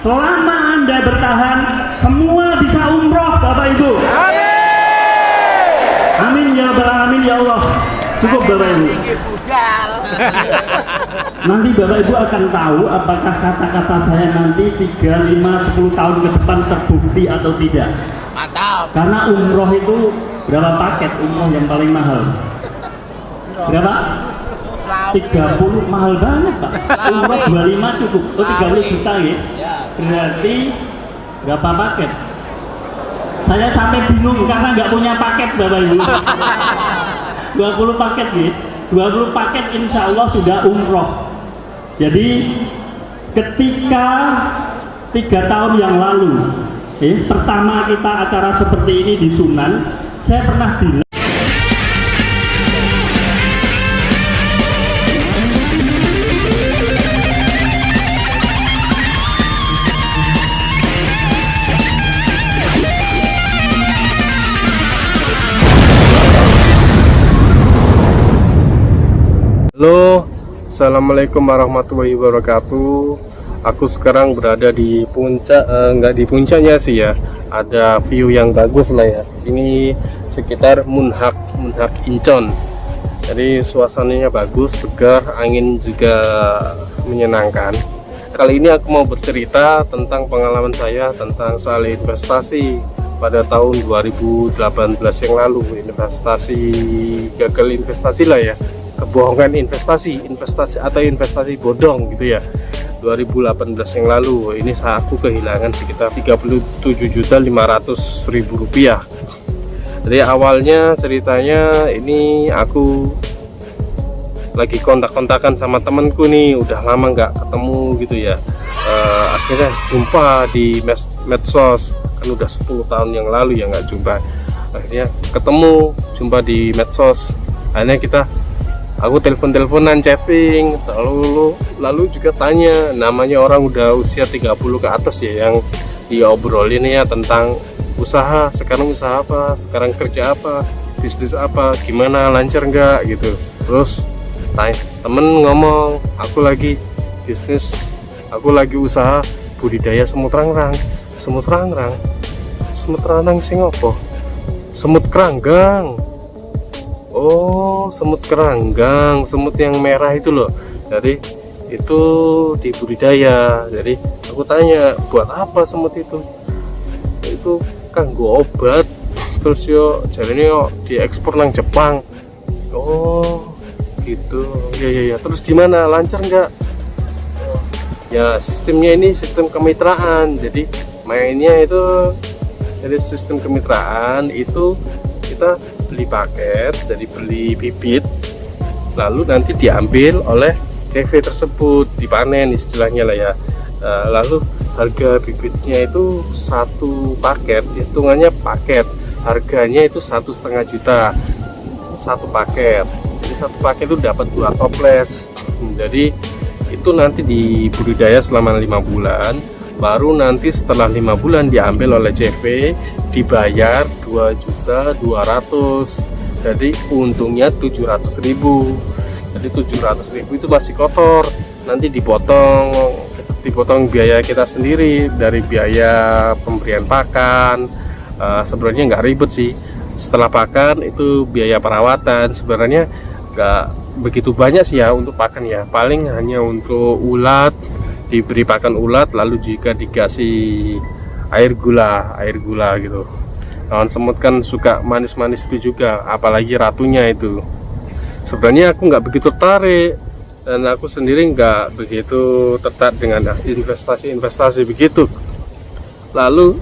selama Anda bertahan, semua bisa umroh Bapak Ibu. Amin ya Rabbal alamin ya Allah. Cukup Bapak Ibu. Nanti Bapak Ibu akan tahu apakah kata-kata saya nanti 3, 5, 10 tahun ke depan terbukti atau tidak. Mantap. Karena umroh itu berapa paket umroh yang paling mahal? Berapa? 30 mahal banget Pak. Umroh 25 cukup. Oh 30 juta ya. Berarti berapa paket? Saya sampai bingung karena nggak punya paket Bapak Ibu. 20 paket ya. 20 paket insya Allah sudah umroh. Jadi ketika 3 tahun yang lalu pertama kita acara seperti ini di Sunan, saya pernah bilang Halo, assalamualaikum warahmatullahi wabarakatuh. Aku sekarang berada di puncak, nggak di puncaknya sih ya. Ada view yang bagus lah ya. Ini sekitar Munhak Incon. Jadi suasananya bagus, segar, angin juga menyenangkan. Kali ini aku mau bercerita tentang pengalaman saya tentang soal investasi pada tahun 2018 yang lalu. Gagal investasi lah ya. Kebohongan investasi atau investasi bodong gitu ya. 2018 yang lalu ini aku kehilangan sekitar 37.500.000 rupiah. Jadi awalnya ceritanya ini aku lagi kontak-kontakan sama temenku nih, udah lama nggak ketemu gitu ya. Akhirnya jumpa di medsos, kan udah 10 tahun yang lalu ya nggak jumpa. Akhirnya jumpa di medsos. Akhirnya aku telepon-teleponan, chatting, lalu juga tanya, namanya orang udah usia 30 ke atas ya, yang diobrolin ya tentang usaha, sekarang usaha apa, sekarang kerja apa, bisnis apa, gimana, lancar nggak gitu. Terus temen ngomong, aku lagi bisnis, aku lagi usaha budidaya semut rangrang sing opo? Semut keranggang. Oh, semut keranggang, semut yang merah itu loh. Jadi itu dibudidaya. Jadi aku tanya, buat apa semut itu? Itu kanggo obat. Terus jadinya diekspor nang Jepang. Oh, gitu. Ya. Terus gimana? Lancar nggak? Ya, sistemnya ini sistem kemitraan. Jadi mainnya itu dari sistem kemitraan itu kita beli paket, jadi beli bibit, lalu nanti diambil oleh CV tersebut, dipanen istilahnya lah ya. Lalu harga bibitnya itu satu paket, hitungannya paket, harganya itu 1,5 juta satu paket. Jadi satu paket itu dapat 2 toples. Jadi itu nanti dibudidaya selama 5 bulan, baru nanti setelah 5 bulan diambil oleh CV, dibayar 2.200.000. Jadi untungnya 700.000. Jadi 700.000 itu masih kotor, nanti dipotong biaya kita sendiri dari biaya pemberian pakan. Sebenarnya nggak ribet sih, setelah pakan itu biaya perawatan sebenarnya nggak begitu banyak sih ya untuk pakan ya, paling hanya untuk ulat, diberi pakan ulat, lalu juga dikasih air gula gitu. Kawan semut kan suka manis-manis itu juga, apalagi ratunya itu. Sebenarnya aku nggak begitu tertarik, dan aku sendiri nggak begitu tertarik dengan investasi begitu. Lalu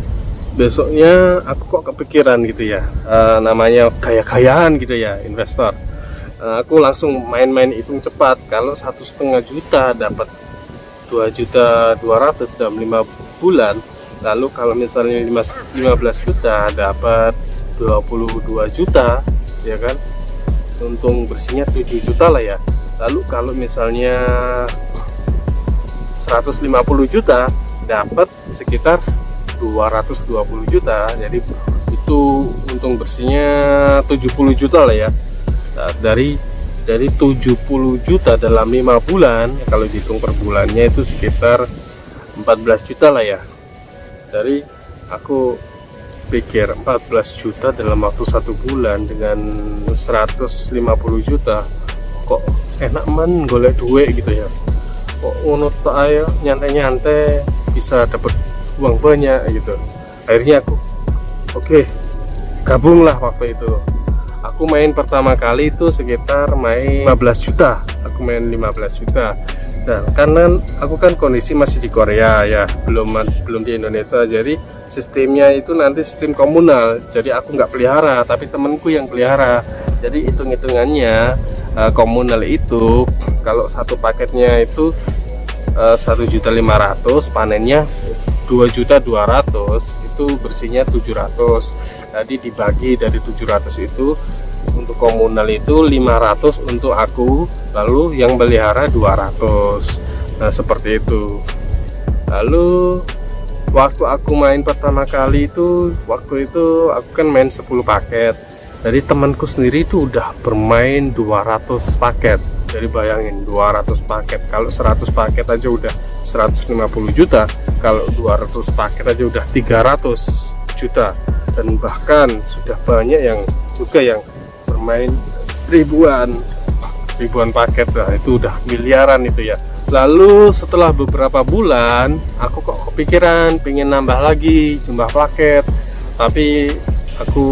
besoknya aku kok kepikiran gitu ya, namanya gaya-gayaan gitu ya investor. Aku langsung main-main hitung cepat, kalau 1,5 juta dapat 2.200.000 dalam 5 bulan. Lalu kalau misalnya 15 juta dapat 22 juta ya kan, untung bersihnya 7 juta lah ya. Lalu kalau misalnya 150 juta dapat sekitar 220 juta, jadi itu untung bersihnya 70 juta lah ya. Nah, dari 70 juta dalam 5 bulan, kalau dihitung per bulannya itu sekitar 14 juta lah ya. Dari aku pikir 14 juta dalam waktu 1 bulan dengan 150 juta kok enak man golek duit gitu ya, kok ngono tok ayo nyantai-nyantai bisa dapat uang banyak gitu. Akhirnya aku oke, gabung lah. Waktu itu aku main pertama kali itu sekitar main 15 juta, aku main 15 juta. Nah, karena aku kan kondisi masih di Korea ya, belum di Indonesia, jadi sistemnya itu nanti sistem komunal. Jadi aku nggak pelihara, tapi temenku yang pelihara. Jadi hitung-hitungannya komunal itu kalau satu paketnya itu 1.500.000, panennya 2.200.000, itu bersihnya 700. Jadi dibagi dari 700 itu untuk komunal itu 500 untuk aku, lalu yang pelihara 200. Nah seperti itu. Lalu waktu aku main pertama kali itu, waktu itu aku kan main 10 paket. Jadi temanku sendiri itu udah bermain 200 paket. Jadi bayangin 200 paket, kalau 100 paket aja udah 150 juta, kalau 200 paket aja udah 300 juta. Dan bahkan sudah banyak yang juga yang bermain ribuan paket. Nah, itu udah miliaran itu ya. Lalu setelah beberapa bulan aku kok kepikiran pengen nambah lagi jumlah paket, tapi aku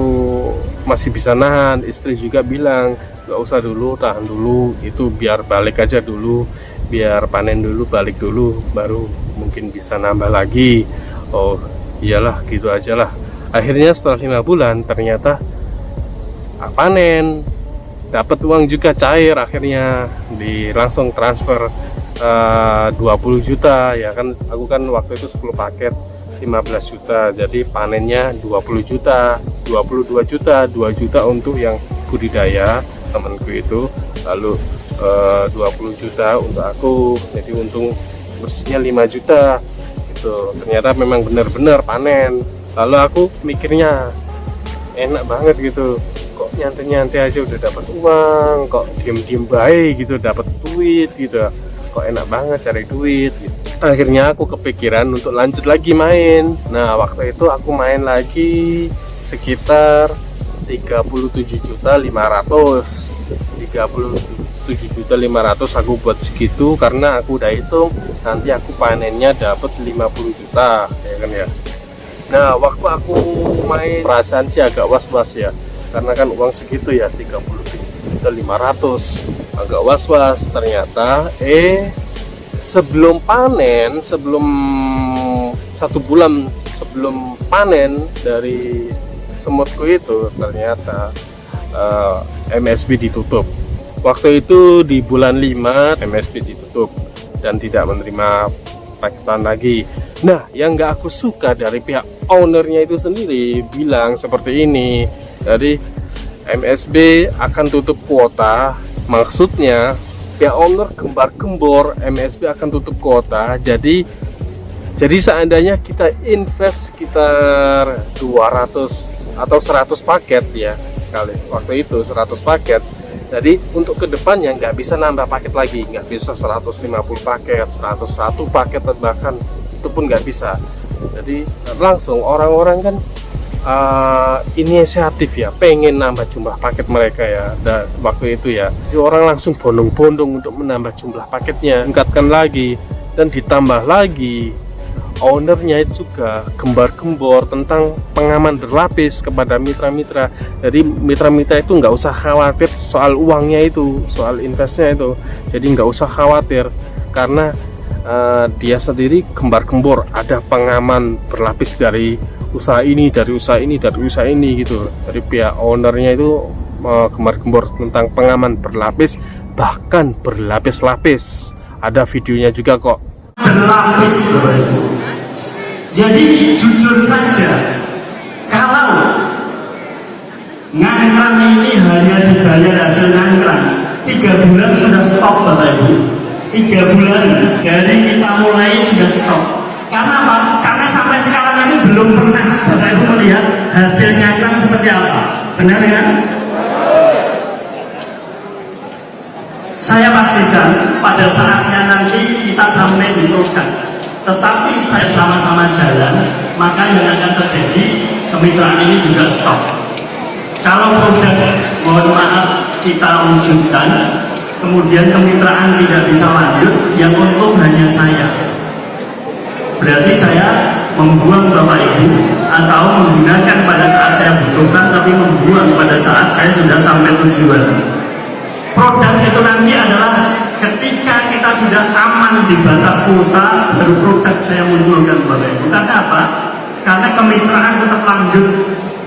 masih bisa nahan. Istri juga bilang gak usah dulu, tahan dulu, itu biar balik aja dulu, biar panen dulu, balik dulu, baru mungkin bisa nambah lagi. Oh iyalah, gitu aja lah. Akhirnya setelah 5 bulan ternyata panen, dapat uang juga cair. Akhirnya langsung transfer 20 juta ya kan. Aku kan waktu itu 10 paket 15 juta, jadi panennya 20 juta, 22 juta, 2 juta untuk yang budidaya temanku itu, lalu 20 juta untuk aku, jadi untung bersihnya 5 juta gitu. Ternyata memang benar-benar panen. Lalu aku mikirnya enak banget gitu, kok nyantai-nyantai aja udah dapat uang, kok diem-diem baik gitu dapat duit gitu, kok enak banget cari duit gitu. Akhirnya aku kepikiran untuk lanjut lagi main. Nah waktu itu aku main lagi sekitar 37.500.000 aku buat segitu karena aku udah hitung nanti aku panennya dapat 50 juta ya kan ya. Nah waktu aku main perasaan sih agak was-was ya, karena kan uang segitu ya 37.500.000, agak was-was. Ternyata sebelum panen, sebelum 1 bulan sebelum panen dari semutku itu, ternyata MSB ditutup. Waktu itu di bulan 5 MSB ditutup dan tidak menerima paketan lagi. Nah yang nggak aku suka dari pihak ownernya itu sendiri bilang seperti ini, jadi MSB akan tutup kuota. Maksudnya pihak owner gembar-gembor MSB akan tutup kuota. Jadi seandainya kita invest sekitar 200 atau 100 paket ya kali waktu itu 100 paket, jadi untuk kedepannya nggak bisa nambah paket lagi, nggak bisa 150 paket, 101 paket, bahkan itu pun nggak bisa. Jadi langsung orang-orang kan inisiatif ya, pengen nambah jumlah paket mereka ya. Dan waktu itu ya, jadi orang langsung bondong-bondong untuk menambah jumlah paketnya, tingkatkan lagi, dan ditambah lagi ownernya juga gembar-gembor tentang pengaman berlapis kepada mitra-mitra. Jadi mitra-mitra itu nggak usah khawatir soal uangnya itu, soal investnya itu. Jadi nggak usah khawatir karena dia sendiri gembar-gembor ada pengaman berlapis dari usaha ini, dari usaha ini, dari usaha ini gitu. Jadi pihak ownernya itu gembar-gembor tentang pengaman berlapis, bahkan berlapis-lapis. Ada videonya juga kok. Berlapis Bapak Ibu. Jadi jujur saja, kalau ngangkrang ini hanya dibayar hasil ngangkrang 3 bulan sudah stop Bapak Ibu. 3 bulan dari kita mulai sudah stop. Karena apa? Karena sampai sekarang ini belum pernah Bapak Ibu melihat hasil ngangkrang seperti apa. Benar kan? Saya pastikan pada saatnya nanti kita sampai di produk, tetapi saya sama-sama jalan, maka yang akan terjadi kemitraan ini juga stop. Kalau produk mohon maaf kita wujudkan, kemudian kemitraan tidak bisa lanjut, yang untung hanya saya. Berarti saya membuang Bapak Ibu, atau menggunakan pada saat saya butuhkan, tapi membuang pada saat saya sudah sampai tujuan. Produk itu nanti adalah ketika kita sudah aman di batas kuota, baru produk saya munculkan Bapak Ibu. Karena apa? Karena kemitraan tetap lanjut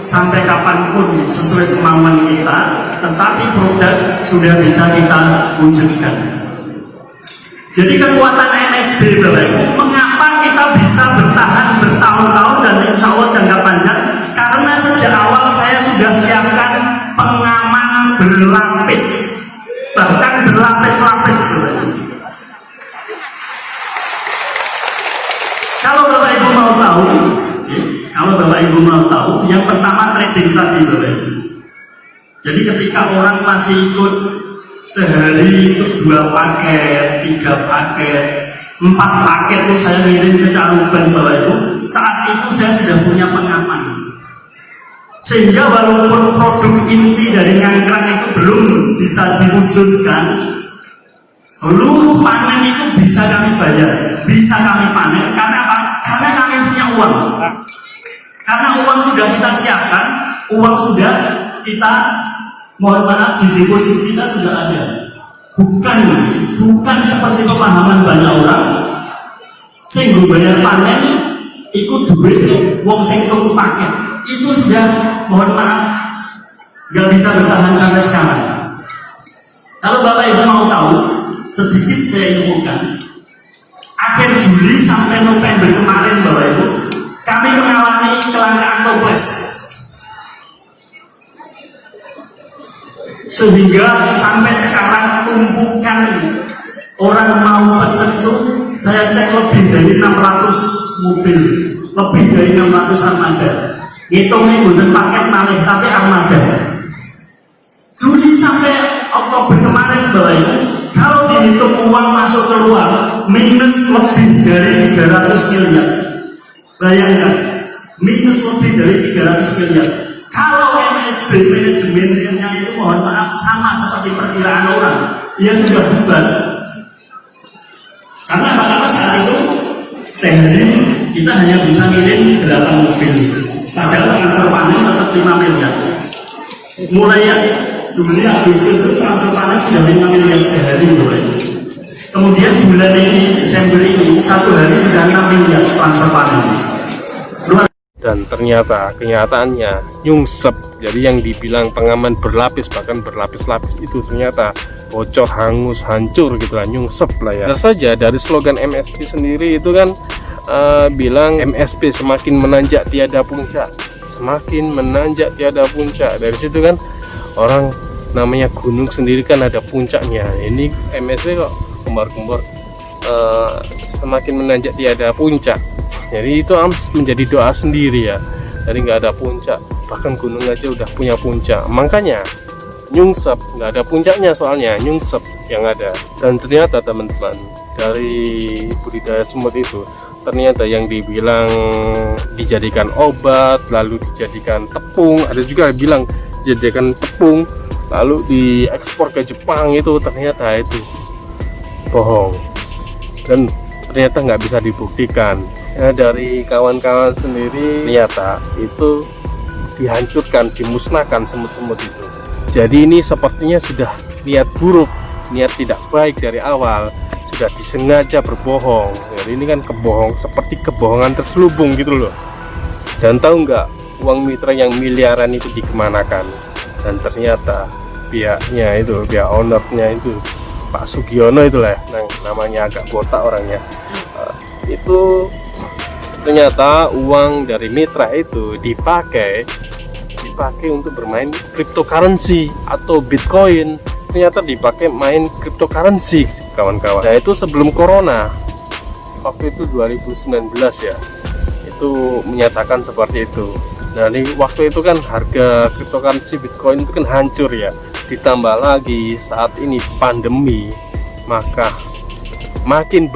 sampai kapanpun sesuai kemauan kita, tetapi produk sudah bisa kita wujudkan. Jadi kekuatan MSB Bapak Ibu, mengapa kita bisa bertahan bertahun-tahun dan insya Allah jangka panjang? Karena sejak awal saya sudah siapkan pengaman berlapis, bahkan berlapis-lapis Bapak Ibu. Kalau Bapak Ibu mau tahu, kalau Bapak Ibu mau tahu, yang pertama trading tadi Bapak Ibu. Jadi ketika orang masih ikut sehari itu 2 paket, 3 paket, 4 paket itu saya ngirim ke Caruban Bapak Ibu. Saat itu saya sudah punya pengaman, sehingga walaupun produk inti dari Ngangkrang itu belum bisa diwujudkan, seluruh panen itu bisa kami bayar, bisa kami panen. Karena apa? Karena kami punya uang. Karena uang sudah kita siapkan, uang sudah kita, mohon maaf, di deposit kita sudah ada. Bukan seperti pemahaman banyak orang, sing bayar panen ikut duit wong sing tuku paket. Itu sudah, mohon maaf, nggak bisa bertahan sampai sekarang. Kalau Bapak Ibu mau tahu, sedikit saya infokan. Akhir Juli sampai November kemarin Bapak Ibu, kami mengalami kelangkaan toples, sehingga sampai sekarang tumpukan orang mau pesen itu saya cek lebih dari 600 mobil, lebih dari 600 armada. Ngitungnya bukan paket malih tapi armada. Juli sampai Oktober kemarin Bapak Ibu, kalau dihitung uang masuk keluar minus lebih dari 300 miliar. Bayangkan, minus lebih dari 300 miliar. Kalau MSB manajemennya itu mohon maaf sama seperti perkiraan orang, ya sudah bubar. Karena apa? Karena saat itu sehari kita hanya bisa ngirim 8 mobil, padahal transfer panen tetap 5 miliar. Mulai ya Juli Agustus itu transfer panen sudah 5 miliar sehari mulai. Kemudian bulan ini Desember ini 1 hari sudah 6 miliar transfer panen. Dan ternyata kenyataannya nyungsep. Jadi yang dibilang pengaman berlapis, bahkan berlapis-lapis, itu ternyata bocor, hangus, hancur gitu lah, nyungsep lah ya. Bisa saja dari slogan MSB sendiri itu kan bilang MSB semakin menanjak tiada puncak, semakin menanjak tiada puncak. Dari situ kan orang namanya gunung sendiri kan ada puncaknya. Ini MSB kok kembar-kembar semakin menanjak tiada puncak. Jadi itu menjadi doa sendiri ya. Jadi nggak ada puncak, bahkan gunung aja udah punya puncak. Makanya nyungsep, nggak ada puncaknya soalnya, nyungsep yang ada. Dan ternyata teman-teman, dari budidaya semut itu ternyata yang dibilang dijadikan obat, lalu dijadikan tepung, ada juga yang bilang dijadikan tepung lalu diekspor ke Jepang, itu ternyata itu bohong dan ternyata nggak bisa dibuktikan. Ya, dari kawan-kawan sendiri ternyata itu dihancurkan, dimusnahkan semut-semut itu. Jadi ini sepertinya sudah niat buruk, niat tidak baik dari awal, sudah disengaja berbohong. Jadi ini kan seperti kebohongan terselubung gitu loh. Dan tahu nggak, uang mitra yang miliaran itu dikemanakan? Dan ternyata pihaknya itu, pihak ownernya itu Pak Sugiono itulah, namanya agak botak orangnya, itu ternyata uang dari mitra itu dipakai untuk bermain cryptocurrency atau Bitcoin. Ternyata dipakai main cryptocurrency kawan-kawan. Nah itu sebelum corona, waktu itu 2019 ya, itu menyatakan seperti itu. Nah di waktu itu kan harga cryptocurrency Bitcoin itu kan hancur ya. Ditambah lagi saat ini pandemi, maka makin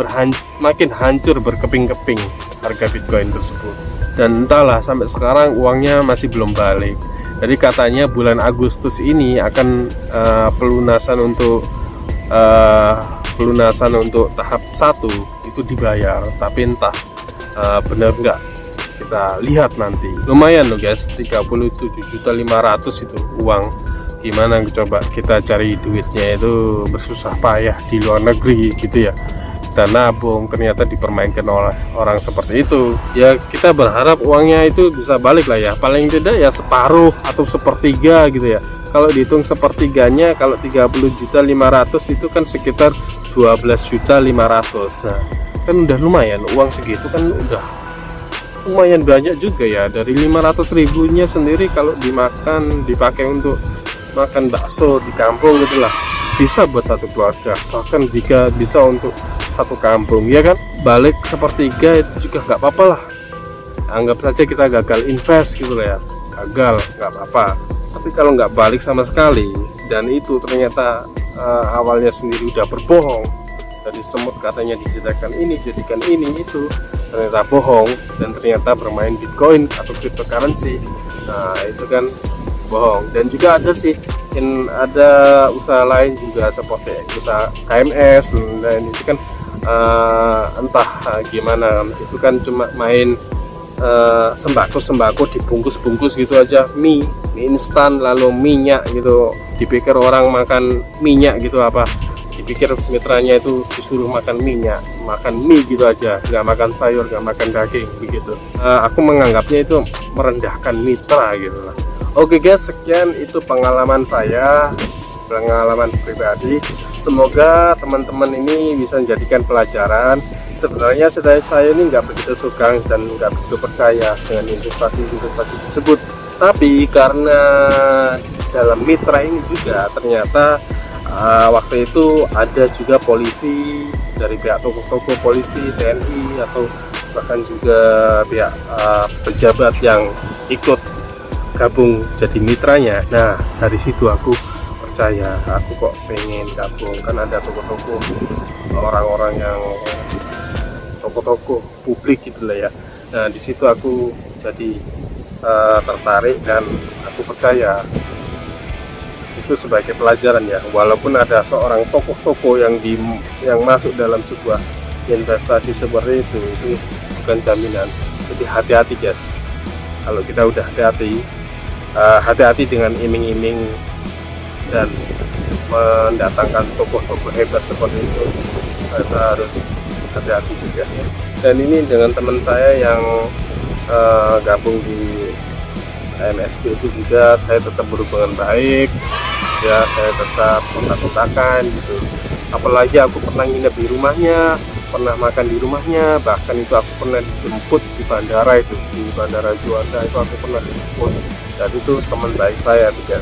hancur berkeping-keping harga Bitcoin tersebut. Dan entahlah sampai sekarang uangnya masih belum balik. Jadi katanya bulan Agustus ini akan pelunasan untuk tahap 1 itu dibayar, tapi entah benar nggak, kita lihat nanti. Lumayan loh guys, 37.500.000 itu uang. Gimana coba kita cari duitnya itu bersusah payah di luar negeri gitu ya, dan nabung ternyata dipermainkan oleh orang seperti itu. Ya kita berharap uangnya itu bisa balik lah ya, paling tidak ya separuh atau sepertiga gitu ya. Kalau dihitung sepertiganya, kalau 30.500.000 itu kan sekitar 12.500.000. Nah kan udah lumayan, uang segitu kan udah lumayan banyak juga ya. Dari 500.000 nya sendiri kalau dipakai untuk makan bakso di kampung gitulah, bisa buat satu keluarga, bahkan jika bisa untuk satu kampung ya kan. Balik sepertiga itu juga nggak apa-apa lah, anggap saja kita gagal invest gitu lah ya, gagal nggak apa-apa. Tapi kalau nggak balik sama sekali, dan itu ternyata awalnya sendiri udah berbohong, dari semut katanya dijadikan ini itu, ternyata bohong, dan ternyata bermain Bitcoin atau cryptocurrency, nah itu kan bohong. Dan juga ada usaha lain juga seperti usaha KMS, dan itu kan entah gimana, itu kan cuma main sembako dibungkus-bungkus gitu aja, mie instan, lalu minyak gitu, dipikir orang makan minyak gitu, apa dipikir mitranya itu disuruh makan minyak, makan mie gitu aja, nggak makan sayur, nggak makan daging begitu. Aku menganggapnya itu merendahkan mitra gitu lah. Oke guys, sekian itu pengalaman saya, pengalaman pribadi. Semoga teman-teman ini bisa menjadikan pelajaran. Sebenarnya saya ini nggak begitu suka dan nggak begitu percaya dengan investasi tersebut. Tapi karena dalam mitra ini juga ternyata waktu itu ada juga polisi, dari pihak toko polisi, TNI, atau bahkan juga pihak pejabat yang ikut gabung jadi mitranya. Nah dari situ aku percaya, aku kok pengen gabung, kan ada toko-toko orang-orang yang toko-toko publik gitu lah ya. Nah di situ aku jadi tertarik, dan aku percaya itu sebagai pelajaran ya. Walaupun ada seorang tokoh-tokoh yang masuk dalam sebuah investasi seperti itu bukan jaminan. Jadi hati-hati guys, kalau kita udah hati-hati dengan iming-iming dan mendatangkan tokoh-tokoh hebat seperti itu, kita harus hati-hati juga. Dan ini dengan teman saya yang gabung di MSB itu juga saya tetap berhubungan baik ya, saya tetap kontak-kontakan gitu. Apalagi aku pernah nginep di rumahnya, pernah makan di rumahnya, bahkan itu aku pernah dijemput di bandara, itu di Bandara Juanda itu aku pernah dijemput. Dan itu teman baik saya juga,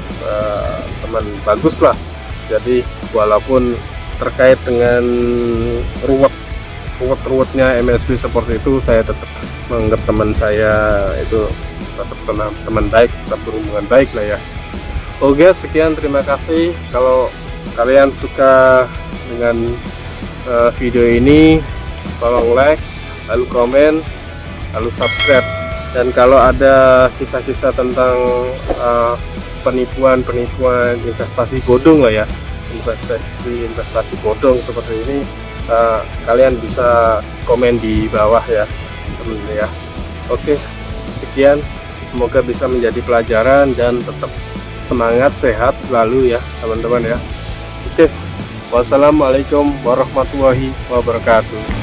teman bagus lah. Jadi walaupun terkait dengan ruwet-ruwetnya MSB seperti itu, saya tetap menganggap teman saya itu tetap teman baik, tetap berhubungan baik lah ya. Oke, sekian, terima kasih. Kalau kalian suka dengan video ini, tolong like, lalu komen, lalu subscribe. Dan kalau ada kisah-kisah tentang penipuan investasi bodong lah ya, investasi bodong seperti ini, kalian bisa komen di bawah ya teman ya. Oke, sekian, semoga bisa menjadi pelajaran dan tetap semangat, sehat selalu ya teman-teman ya. Oke, wassalamualaikum warahmatullahi wabarakatuh.